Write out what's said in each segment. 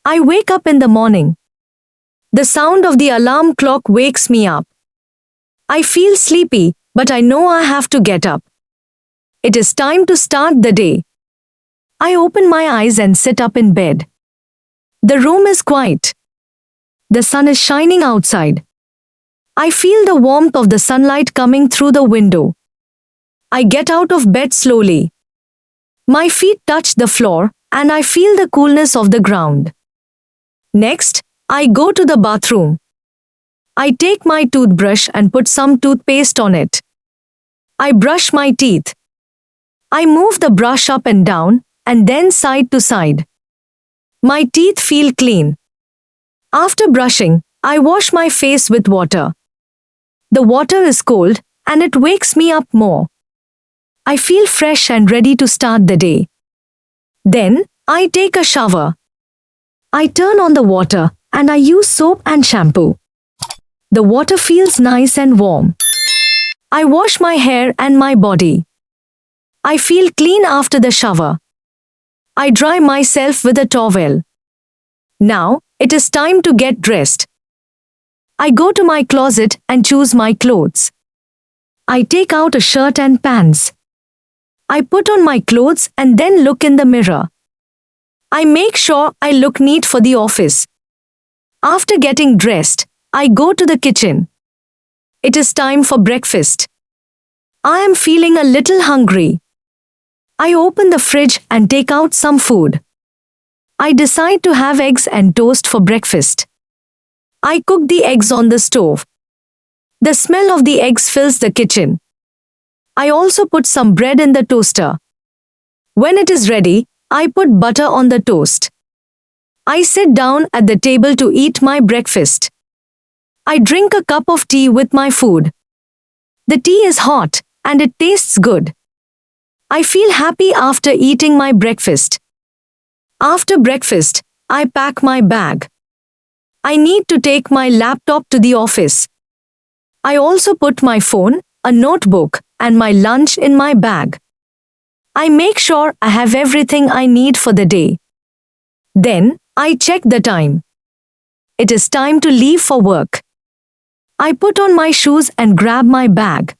I wake up in the morning. The sound of the alarm clock wakes me up. I feel sleepy, but I know I have to get up. It is time to start the day. I open my eyes and sit up in bed. The room is quiet. The sun is shining outside. I feel the warmth of the sunlight coming through the window. I get out of bed slowly. My feet touch the floor, and I feel the coolness of the ground. Next, I go to the bathroom. I take my toothbrush and put some toothpaste on it. I brush my teeth. I move the brush up and down, and then side to side. My teeth feel clean. After brushing, I wash my face with water. The water is cold, and it wakes me up more. I feel fresh and ready to start the day. Then, I take a shower. I turn on the water, and I use soap and shampoo. The water feels nice and warm. I wash my hair and my body. I feel clean after the shower. I dry myself with a towel. Now, it is time to get dressed. I go to my closet and choose my clothes. I take out a shirt and pants. I put on my clothes and then look in the mirror. I make sure I look neat for the office. After getting dressed, I go to the kitchen. It is time for breakfast. I am feeling a little hungry. I open the fridge and take out some food. I decide to have eggs and toast for breakfast. I cook the eggs on the stove. The smell of the eggs fills the kitchen. I also put some bread in the toaster. When it is ready, I put butter on the toast. I sit down at the table to eat my breakfast. I drink a cup of tea with my food. The tea is hot, and it tastes good. I feel happy after eating my breakfast. After breakfast, I pack my bag. I need to take my laptop to the office. I also put my phone, a notebook, and my lunch in my bag. I make sure I have everything I need for the day. Then, I check the time. It is time to leave for work. I put on my shoes and grab my bag.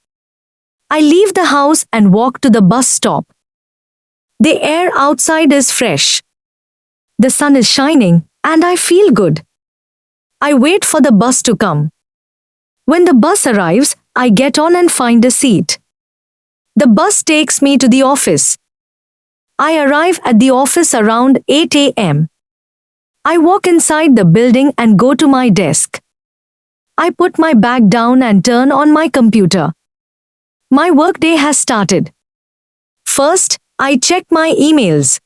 I leave the house and walk to the bus stop. The air outside is fresh. The sun is shining, and I feel good. I wait for the bus to come. When the bus arrives, I get on and find a seat. The bus takes me to the office. I arrive at the office around 8 a.m. I walk inside the building and go to my desk. I put my bag down and turn on my computer. My workday has started. First, I check my emails.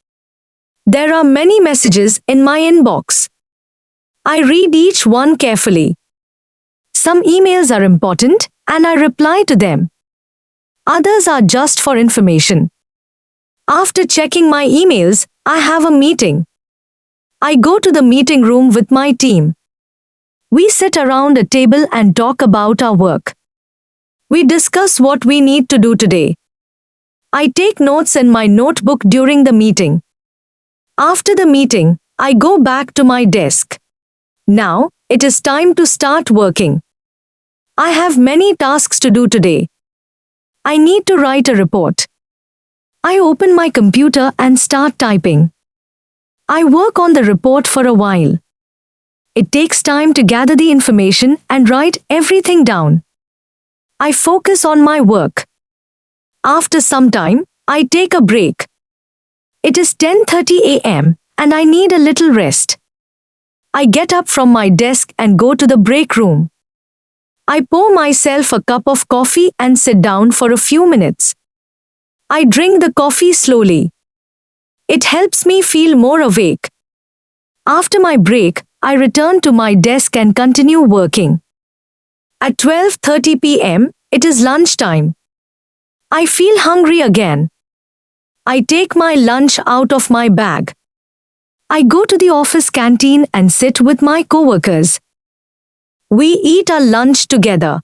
There are many messages in my inbox. I read each one carefully. Some emails are important, and I reply to them. Others are just for information. After checking my emails, I have a meeting. I go to the meeting room with my team. We sit around a table and talk about our work. We discuss what we need to do today. I take notes in my notebook during the meeting. After the meeting, I go back to my desk. Now, it is time to start working. I have many tasks to do today. I need to write a report. I open my computer and start typing. I work on the report for a while. It takes time to gather the information and write everything down. I focus on my work. After some time, I take a break. It is 10:30 a.m. and I need a little rest. I get up from my desk and go to the break room. I pour myself a cup of coffee and sit down for a few minutes. I drink the coffee slowly. It helps me feel more awake. After my break, I return to my desk and continue working. At 12:30 p.m., it is lunchtime. I feel hungry again. I take my lunch out of my bag. I go to the office canteen and sit with my coworkers. We eat our lunch together.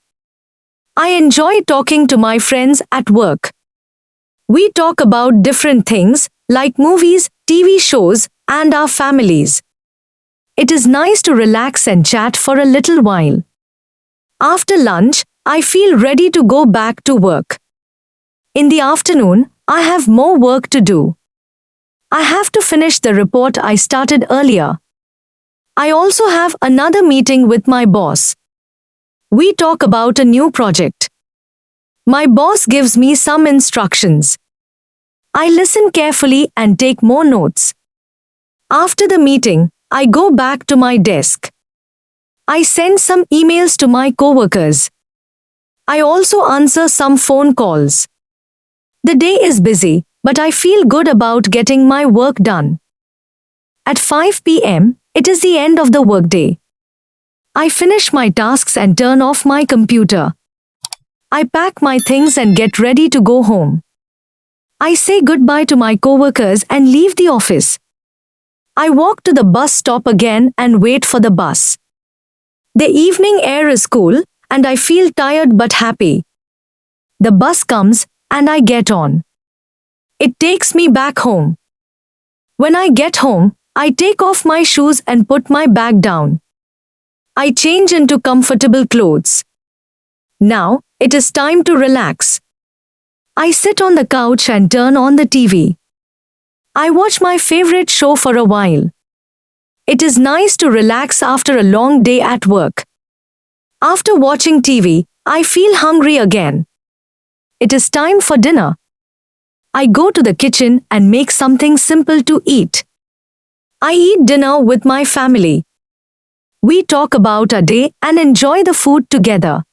I enjoy talking to my friends at work. We talk about different things like movies, TV shows, and our families. it is nice to relax and chat for a little while. After lunch, I feel ready to go back to work. In the afternoon, I have more work to do. I have to finish the report I started earlier. I also have another meeting with my boss. We talk about a new project. My boss gives me some instructions. I listen carefully and take more notes. After the meeting, I go back to my desk. I send some emails to my coworkers. I also answer some phone calls. The day is busy, but I feel good about getting my work done. At 5 p.m., it is the end of the workday. I finish my tasks and turn off my computer. I pack my things and get ready to go home. I say goodbye to my coworkers and leave the office. I walk to the bus stop again and wait for the bus. The evening air is cool, and I feel tired but happy. The bus comes, and I get on. It takes me back home. When I get home, I take off my shoes and put my bag down. I change into comfortable clothes. Now, it is time to relax. I sit on the couch and turn on the TV. I watch my favorite show for a while. It is nice to relax after a long day at work. After watching TV, I feel hungry again. It is time for dinner. I go to the kitchen and make something simple to eat. I eat dinner with my family. We talk about our day and enjoy the food together.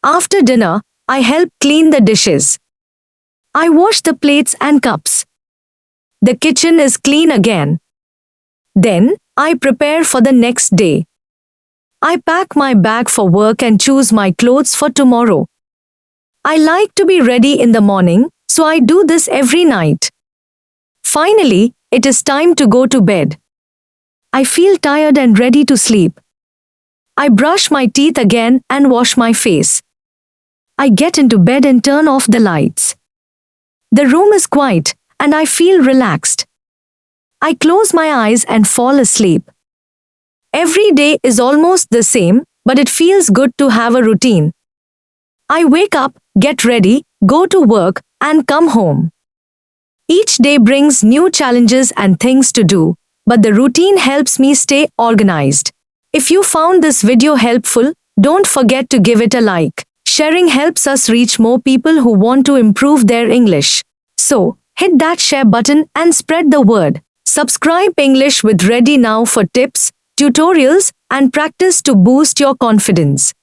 After dinner, I help clean the dishes. I wash the plates and cups. The kitchen is clean again. Then, I prepare for the next day. I pack my bag for work and choose my clothes for tomorrow. I like to be ready in the morning, so I do this every night. Finally, it is time to go to bed. I feel tired and ready to sleep. I brush my teeth again and wash my face. I get into bed and turn off the lights. The room is quiet, and I feel relaxed. I close my eyes and fall asleep. Every day is almost the same, but it feels good to have a routine. I wake up, get ready, go to work, and come home. Each day brings new challenges and things to do, but the routine helps me stay organized. If you found this video helpful, don't forget to give it a like. Sharing helps us reach more people who want to improve their English. So, hit that share button and spread the word. Subscribe English with Reddy now for tips, tutorials, and practice to boost your confidence.